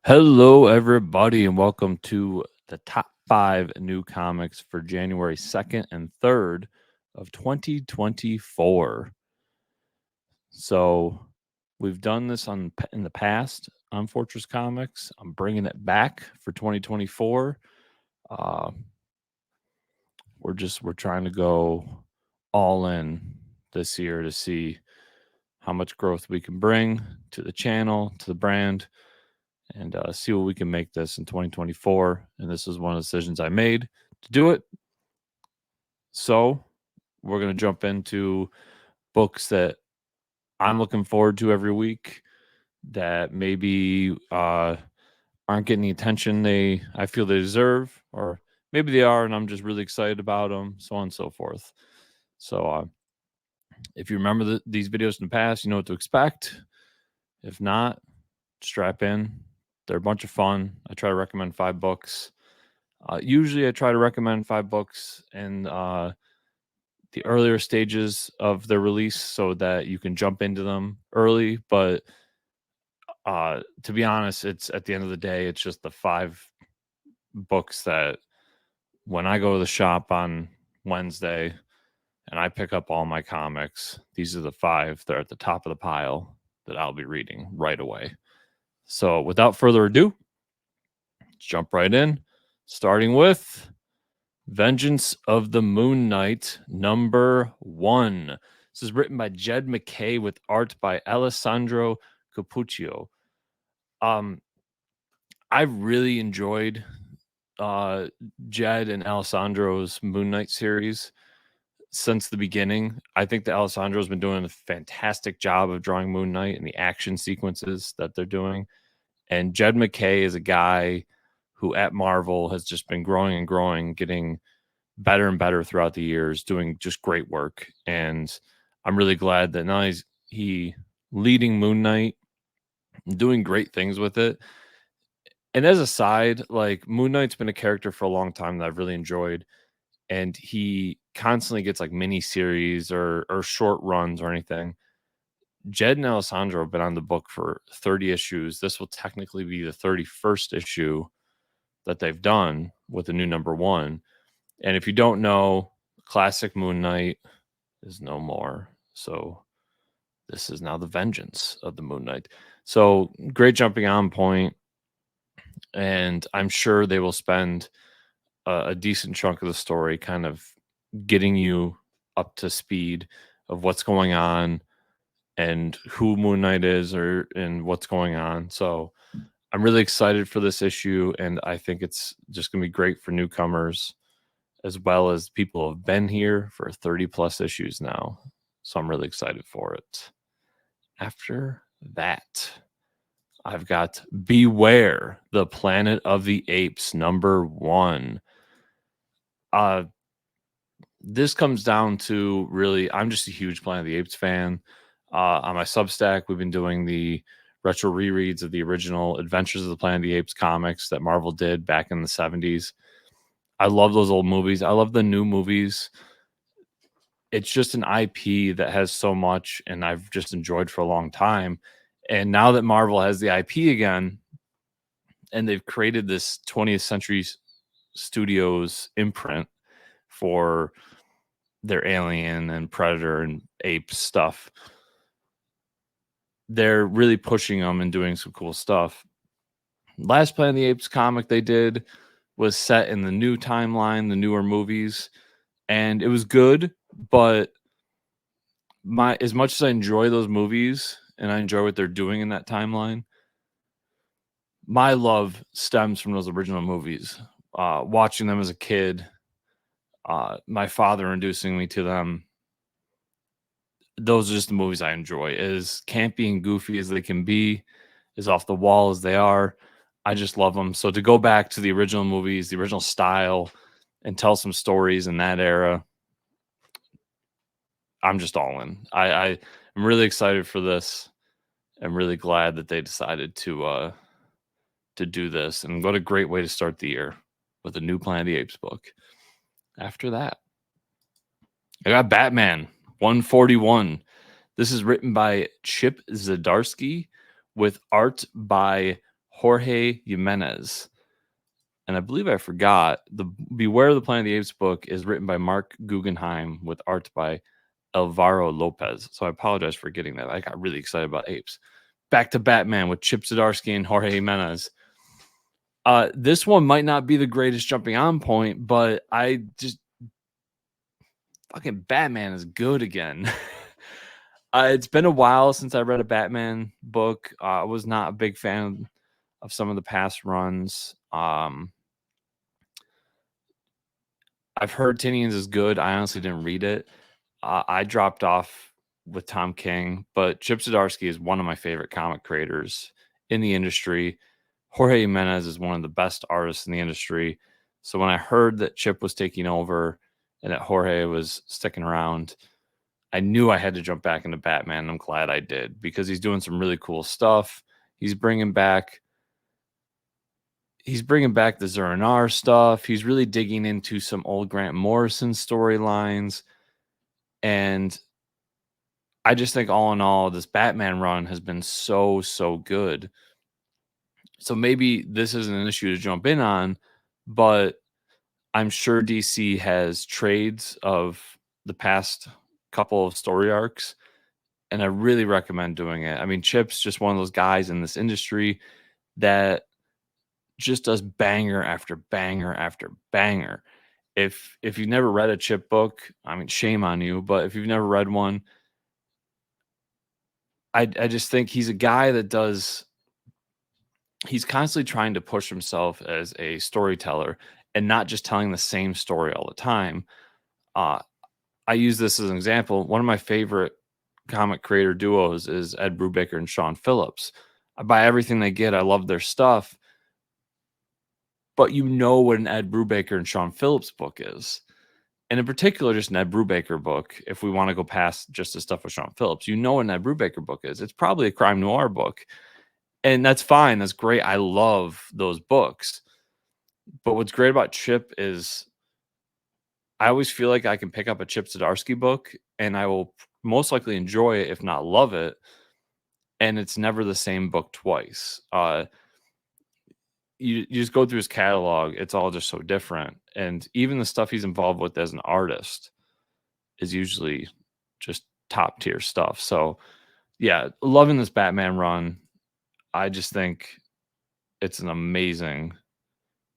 Hello, everybody, and welcome to the top 5 new comics for January 2nd and 3rd of 2024. So, we've done this in the past on Fortress Comics. I'm bringing it back for 2024. Uh, we're trying to go all in this year to see how much growth we can bring to the channel, to the brand, and see what we can make this in 2024. And this is one of the decisions I made to do it. So we're going to jump into books that I'm looking forward to every week that maybe aren't getting the attention I feel they deserve, or maybe they are and I'm just really excited about them, so on and so forth. So if you remember these videos in the past, you know what to expect. If not, strap in. They're a bunch of fun. I try to recommend 5 books. Usually I try to recommend 5 books in the earlier stages of their release so that you can jump into them early. But to be honest, it's at the end of the day, it's just the 5 books that when I go to the shop on Wednesday and I pick up all my comics, these are the 5 that are at the top of the pile that I'll be reading right away. So without further ado, let's jump right in, starting with Vengeance of the Moon Knight, #1. This is written by Jed MacKay with art by Alessandro Cappucio. I've really enjoyed Jed and Alessandro's Moon Knight series since the beginning. I think that Alessandro's been doing a fantastic job of drawing Moon Knight and the action sequences that they're doing. And Jed MacKay is a guy who at Marvel has just been growing and growing, getting better and better throughout the years, doing just great work. And I'm really glad that now he leading Moon Knight, doing great things with it. And as a side, like Moon Knight's been a character for a long time that I've really enjoyed. And he constantly gets like mini series or short runs or anything. Jed and Alessandro have been on the book for 30 issues. This will technically be the 31st issue that they've done with the new #1. And if you don't know, classic Moon Knight is no more. So this is now the vengeance of the Moon Knight. So great jumping on point. And I'm sure they will spend a decent chunk of the story kind of getting you up to speed of what's going on and who Moon Knight is and what's going on. So I'm really excited for this issue, and I think it's just going to be great for newcomers as well as people who have been here for 30 plus issues now. So I'm really excited for it. After that, I've got Beware, the Planet of the Apes, #1. This comes down to really, I'm just a huge Planet of the Apes fan. On my Substack, we've been doing the retro rereads of the original Adventures of the Planet of the Apes comics that Marvel did back in the 70s. I love those old movies. I love the new movies. It's just an IP that has so much, and I've just enjoyed for a long time. And now that Marvel has the IP again, and they've created this 20th Century Studios imprint for their Alien and Predator and Ape stuff, they're really pushing them and doing some cool stuff. Last Planet of the Apes comic they did was set in the new timeline, the newer movies, and it was good, but as much as I enjoy those movies and I enjoy what they're doing in that timeline, my love stems from those original movies. Watching them as a kid, my father introducing me to them. Those are just the movies I enjoy. As campy and goofy as they can be, as off the wall as they are, I just love them. So to go back to the original movies, the original style, and tell some stories in that era, I'm just all in. I'm really excited for this. I'm really glad that they decided to do this. And what a great way to start the year with a new Planet of the Apes book. After that, I got Batman 141. This is written by Chip Zdarsky with art by Jorge Jimenez. And I believe I forgot, the Beware the Planet of the Apes book is written by Marc Guggenheim with art by Alvaro Lopez. So I apologize for getting that. I got really excited about Apes. Back to Batman with Chip Zdarsky and Jorge Jimenez. This one might not be the greatest jumping on point, but I just fucking Batman is good again. It's been a while since I read a Batman book. I was not a big fan of some of the past runs. I've heard Tinian's is good. I honestly didn't read it. I dropped off with Tom King, but Chip Zdarsky is one of my favorite comic creators in the industry. Jorge Jimenez is one of the best artists in the industry. So when I heard that Chip was taking over and that Jorge was sticking around, I knew I had to jump back into Batman. And I'm glad I did, because he's doing some really cool stuff. He's bringing back the Zur-En-Arrh stuff. He's really digging into some old Grant Morrison storylines. And I just think all in all, this Batman run has been so, so good. So maybe this isn't an issue to jump in on, but I'm sure DC has trades of the past couple of story arcs, and I really recommend doing it. I mean, Chip's just one of those guys in this industry that just does banger after banger after banger. If you've never read a Chip book, I mean, shame on you, but if you've never read one, I just think he's a guy that he's constantly trying to push himself as a storyteller and not just telling the same story all the time. I use this as an example. One of my favorite comic creator duos is Ed Brubaker and Sean Phillips. I buy everything they get. I love their stuff. But you know what an Ed Brubaker and Sean Phillips book is. And in particular, just an Ed Brubaker book, if we want to go past just the stuff with Sean Phillips, you know what an Ed Brubaker book is. It's probably a crime noir book. And that's fine. That's great. I love those books. But what's great about Chip is I always feel like I can pick up a Chip Zdarsky book and I will most likely enjoy it, if not love it. And it's never the same book twice. You just go through his catalog. It's all just so different. And even the stuff he's involved with as an artist is usually just top tier stuff. So yeah, loving this Batman run. I just think it's an amazing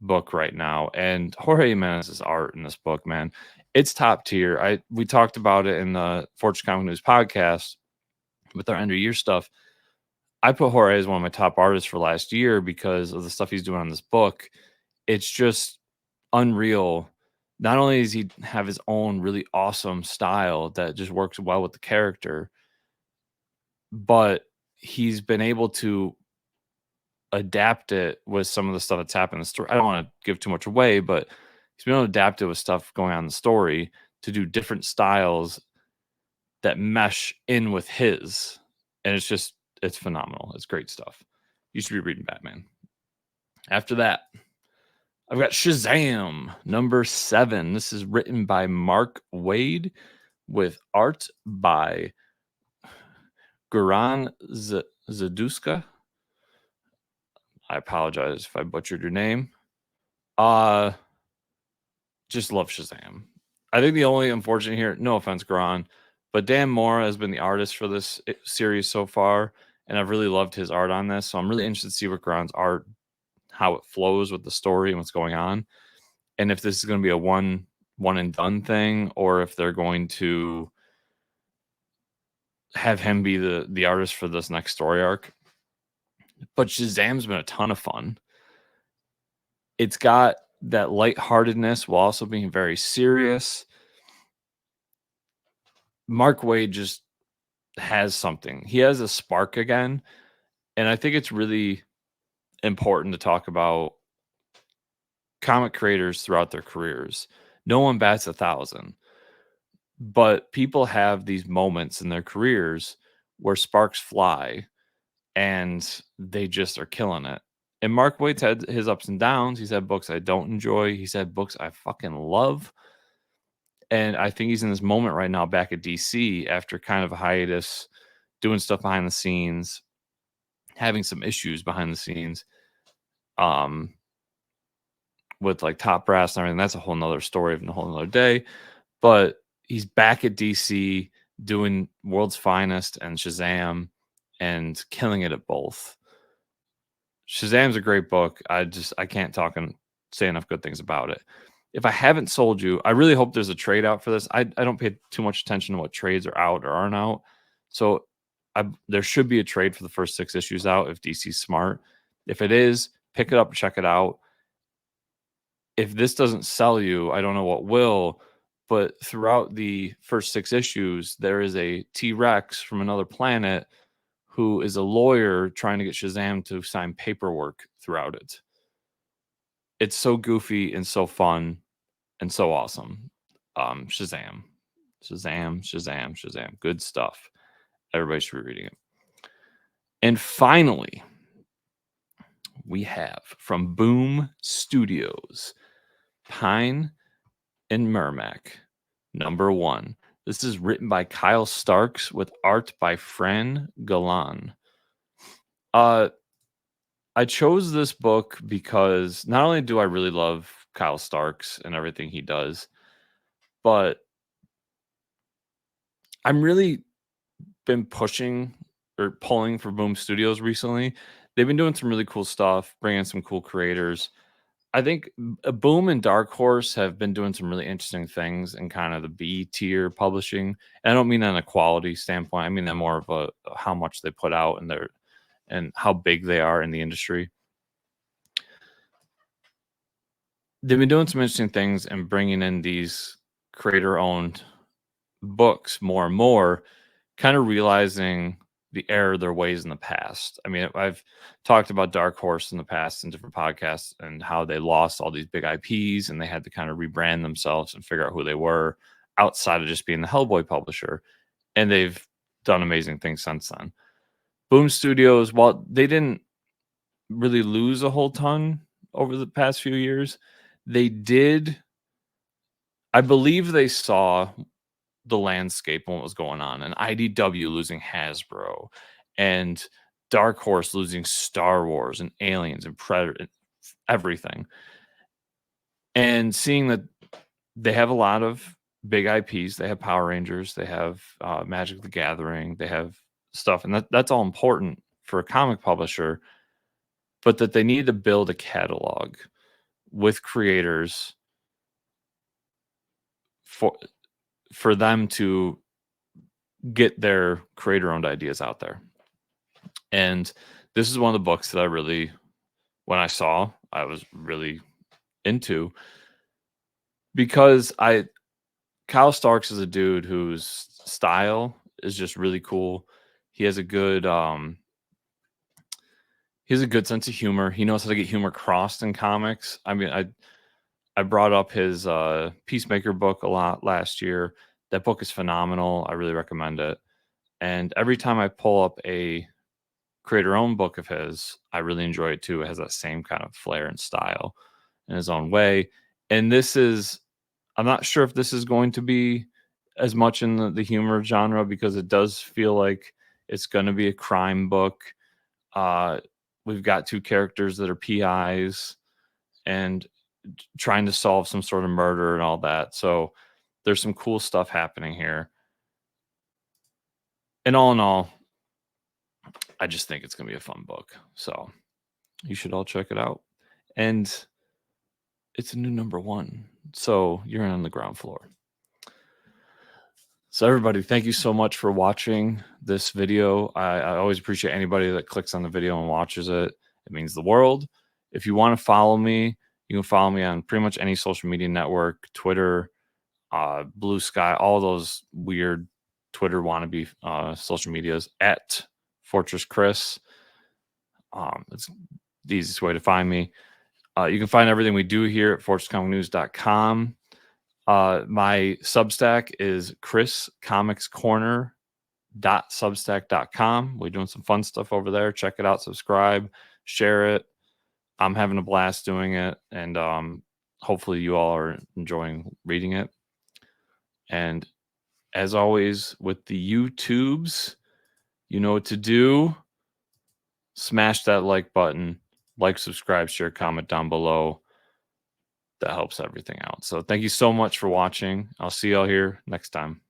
book right now. And Jorge Jimenez's art in this book, man, it's top tier. We talked about it in the Fortune Comic News podcast with our end of year stuff. I put Jorge as one of my top artists for last year because of the stuff he's doing on this book. It's just unreal. Not only does he have his own really awesome style that just works well with the character, but he's been able to adapt it with some of the stuff that's happened in the story. I don't want to give too much away, but he's been able to adapt it with stuff going on in the story to do different styles that mesh in with his. And it's phenomenal. It's great stuff. You should be reading Batman. After that, I've got Shazam number 7. This is written by Mark Waid with art by Goran Sudzuka. I apologize if I butchered your name. Just love Shazam. I think the only unfortunate here, no offense, Goran, but Dan Mora has been the artist for this series so far, and I've really loved his art on this. So I'm really interested to see what Goran's art, how it flows with the story and what's going on, and if this is going to be a one and done thing, or if they're going to have him be the artist for this next story arc. But Shazam's been a ton of fun. It's got that lightheartedness while also being very serious. Mark Waid just has something. He has a spark again. And I think it's really important to talk about comic creators throughout their careers. No one bats 1,000. But people have these moments in their careers where sparks fly and they just are killing it. And Mark Waid's had his ups and downs. He's had books I don't enjoy. He's had books I fucking love. And I think he's in this moment right now back at DC after kind of a hiatus, doing stuff behind the scenes, having some issues behind the scenes. with like Top Brass and everything. That's a whole nother story and a whole nother day. But he's back at DC doing World's Finest and Shazam and killing it at both. Shazam's a great book. I can't talk and say enough good things about it. If I haven't sold you, I really hope there's a trade out for this. I don't pay too much attention to what trades are out or aren't out. So there should be a trade for the first 6 issues out if DC's smart. If it is, pick it up and check it out. If this doesn't sell you, I don't know what will. But throughout the first 6 issues, there is a T-Rex from another planet who is a lawyer trying to get Shazam to sign paperwork throughout it. It's so goofy and so fun and so awesome. Shazam. Good stuff. Everybody should be reading it. And finally, we have from Boom Studios, Pine and Merrimac, #1. This is written by Kyle Starks with art by Fran Galan. I chose this book because not only do I really love Kyle Starks and everything he does, but I'm really been pushing or pulling for Boom Studios recently. They've been doing some really cool stuff, bringing some cool creators. I think Boom and Dark Horse have been doing some really interesting things in kind of the B tier publishing. And I don't mean that on a quality standpoint. I mean that more of a how much they put out and how big they are in the industry. They've been doing some interesting things and bringing in these creator-owned books more and more, kind of realizing the error of their ways in the past. I mean, I've talked about Dark Horse in the past in different podcasts and how they lost all these big IPs and they had to kind of rebrand themselves and figure out who they were outside of just being the Hellboy publisher. And they've done amazing things since then. Boom Studios, while they didn't really lose a whole ton over the past few years, they did. I believe they saw the landscape and what was going on, and IDW losing Hasbro, and Dark Horse losing Star Wars and Aliens and Predator and everything, and seeing that they have a lot of big IPs. They have Power Rangers, they have Magic the Gathering, they have stuff, and that's all important for a comic publisher, but that they need to build a catalog with creators for them to get their creator-owned ideas out there. And this is one of the books that I really, when I saw, I was really into, because Kyle Starks is a dude whose style is just really cool. He has a good sense of humor. He knows how to get humor crossed in comics. I mean, I brought up his Peacemaker book a lot last year. That book is phenomenal. I really recommend it. And every time I pull up a creator-owned book of his, I really enjoy it too. It has that same kind of flair and style in his own way. And this is, I'm not sure if this is going to be as much in the humor genre, because it does feel like it's going to be a crime book. We've got 2 characters that are PIs and trying to solve some sort of murder and all that. So there's some cool stuff happening here. And all in all, I just think it's going to be a fun book. So you should all check it out. And it's a new #1. So you're in on the ground floor. So everybody, thank you so much for watching this video. I always appreciate anybody that clicks on the video and watches it. It means the world. If you want to follow me, you can follow me on pretty much any social media network, Twitter, Blue Sky, all those weird Twitter wannabe social medias, at Fortress Chris. It's the easiest way to find me. You can find everything we do here at fortresscomicnews.com. My Substack is chriscomicscorner.substack.com. We're doing some fun stuff over there. Check it out, subscribe, share it. I'm having a blast doing it, and hopefully you all are enjoying reading it. And as always, with the YouTubes, you know what to do. Smash that like button. like, subscribe, share, comment down below. That helps everything out. So thank you so much for watching. I'll see y'all here next time.